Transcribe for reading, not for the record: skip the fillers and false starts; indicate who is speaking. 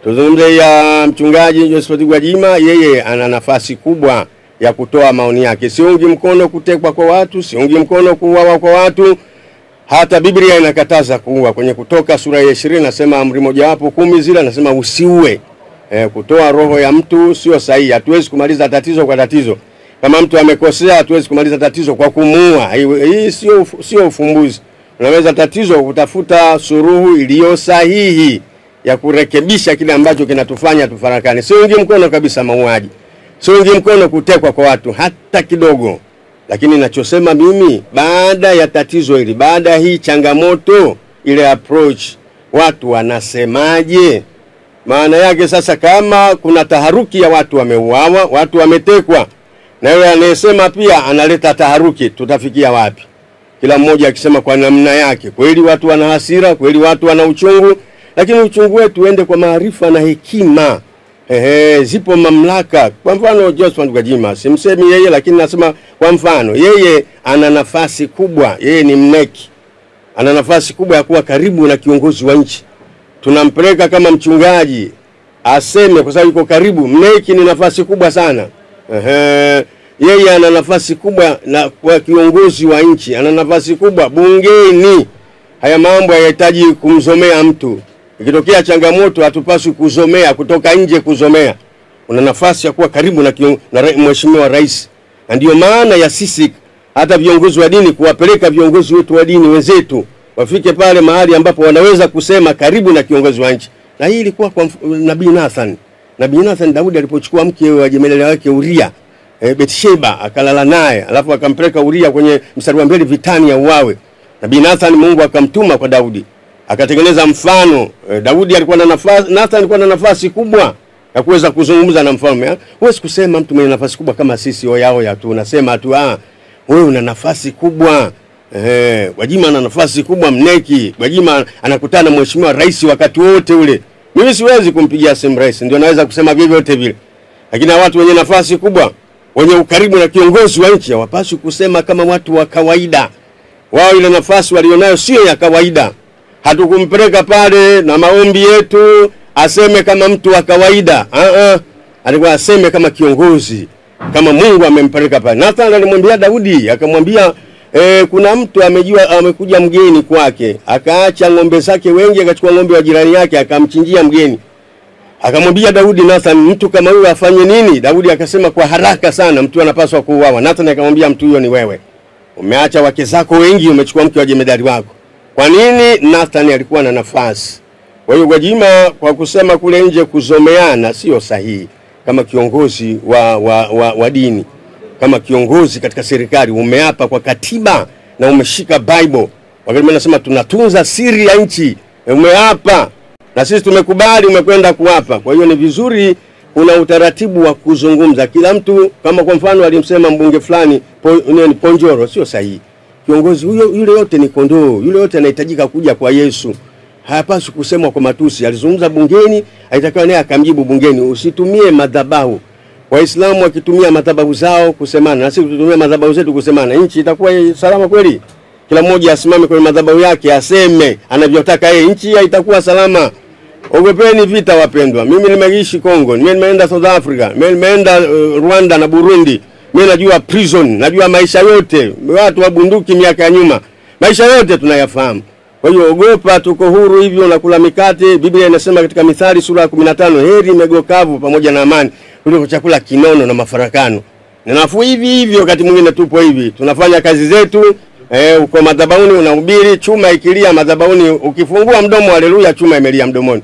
Speaker 1: Tuzungumze ya mchungaji Josephat Gwajima, yeye ana nafasi kubwa ya kutoa maoni yake. Siungi mkono kutekwa kwa watu, siungi mkono kuuawa kwa watu. Hata Biblia inakataza kuua. Kwenye Kutoka sura ya 20 nasema amri mojawapo 10 zile nasema usiue. Kutoa roho ya mtu sio sahihi. Hatuwezi kumaliza tatizo kwa tatizo. Kama mtu amekosea hatuwezi kumaliza tatizo kwa kumuua. Hii sio ufumbuzi. Unaweza tatizo kutafuta suluhu iliyo sahihi ya kurekebisha kile ambacho kinatufanya tufarakane. Siungi mkono kabisa mauaji. Siungi mkono kutekwa kwa watu hata kidogo. Lakini ninachosema mimi, baada ya tatizo hili, baada hii changamoto, ile approach, watu wanasemaje? Maana yake sasa kama kuna taharuki ya watu wameuawa, watu wametekwa, na yule anayesema pia analeta taharuki, tutafikia wapi? Kila mmoja akisema kwa namna yake. Kweli watu wana hasira, kweli watu wana uchungu, lakini uchungu wetu uende kwa maarifa na hekima. Zipo mamlaka. Kwa mfano Josephat Gwajima, simsemi yeye, lakini nasema kwa mfano yeye ana nafasi kubwa, yeye ni mneki. Ana nafasi kubwa ya kuwa karibu na kiongozi wa nchi. Tunampeleka kama mchungaji aseme kwa sababu yuko karibu. Mneki ni nafasi kubwa sana. Yeye ana nafasi kubwa na kwa kiongozi wa nchi, ana nafasi kubwa bungeni. Haya mambo hayahitaji kumzomea mtu. Ikitokea changamoto hatupaswi kuzomea, kutoka nje kuzomea. Una nafasi ya kuwa karibu na mheshimiwa rais. Na ndio maana ya sisi hata viongozi wa dini kuwapeleka viongozi wetu wa dini wenzetu wafike pale mahali ambapo wanaweza kusema karibu na kiongozi wa nchi. Na hii ilikuwa kwa Nabii Nathan. Nabii Nathan, Daudi alipochukua mke wa jemadari wake Uria, Betsheba, akalala naye, alafu akampeleka Uria kwenye mstari wa mbele vitani ya uawe. Nabii Nathan Mungu akamtuma kwa Daudi. Akatengeneza mfano. Daudi alikuwa na nafasi, Nathan alikuwa na nafasi kubwa ya kuweza kuzungumza na mfalme. Huwezi kusema mtu mwenye nafasi kubwa kama sisi yao tu, unasema tu wewe una nafasi kubwa. Gwajima ana nafasi kubwa, mneki. Gwajima anakutana na mheshimiwa rais wakati wote ule. Mimi siwezi kumpigia simu rais, ndio naweza kusema vyovyote vile. Lakini watu wenye nafasi kubwa, wenye ukaribu na kiongozi wa nchi, hawapaswi kusema kama watu wa kawaida. Wao ile nafasi walionayo sio ya kawaida. Hatukumpeleka pale na maombi yetu aseme kama mtu wa kawaida. Alikuwa aseme kama kiongozi, kama Mungu amempeleka pale. Nathan alimwambia Daudi, akamwambia kuna mtu amekuja mgeni kwake, akaacha ng'ombe zake wengi, akachukua ng'ombe wa jirani yake akamchinjia mgeni. Akamwambia Daudi, Nathan, mtu kama huyo afanye nini? Daudi akasema kwa haraka sana mtu anapaswa kuuawa. Nathan akamwambia mtu huyo ni wewe. Umeacha wake zako wengi, umechukua mke wa jemadari wako. Kwa nini? Nathan alikuwa na nafasi. Kwa hiyo Gwajima kwa kusema kule nje kuzomeana sio sahihi. Kama kiongozi wa dini, kama kiongozi katika serikali, umeapa kwa katiba na umeshika Bible. Wakati wanasema tunatunza siri ya nchi, umeapa. Na sisi tumekubali umekwenda kuapa. Kwa hiyo ni vizuri kuna utaratibu wa kuzungumza. Kila mtu, kama kwa mfano alimsema mbunge fulani Ponjoro, sio sahihi. Kiongozi huyo yule yote ni kondoo, yule yote anahitajika kuja kwa Yesu. Hapaswi kusemwa kwa matusi. Alizungumza bungeni, haitakiwa naye akamjibu bungeni. Usitumie madhabahu. Waislamu wakitumia madhabahu zao kusemana, na sisi tutumie madhabahu zetu kusemana, nchi itakuwa salama kweli? Kila mmoja asimame kwenye madhabahu yake aseme anavyotaka yeye, nchi itakuwa salama. Ogopeni vita wapendwa. Mimi nimeishi Kongo, mimi nimeenda South Africa, mimi nimeenda Rwanda na Burundi. Mimi najua prison, najua maisha yote. Watu wa bunduki miaka ya nyuma, maisha yote tunayafahamu. Kwa hiyo ogopa, tuko huru hivyo na kula mikate. Biblia inasema katika Mithali sura ya 15, heri mego kavu pamoja na amani kuliko chakula kinono na mafarakano. Na nafuu hivi hivyo, wakati mwingine tupo hivi, tunafanya kazi zetu. Uko madhabahuni unahubiri, chuma ikilia madhabahuni, ukifungua mdomo haleluya, chuma imelia mdomoni.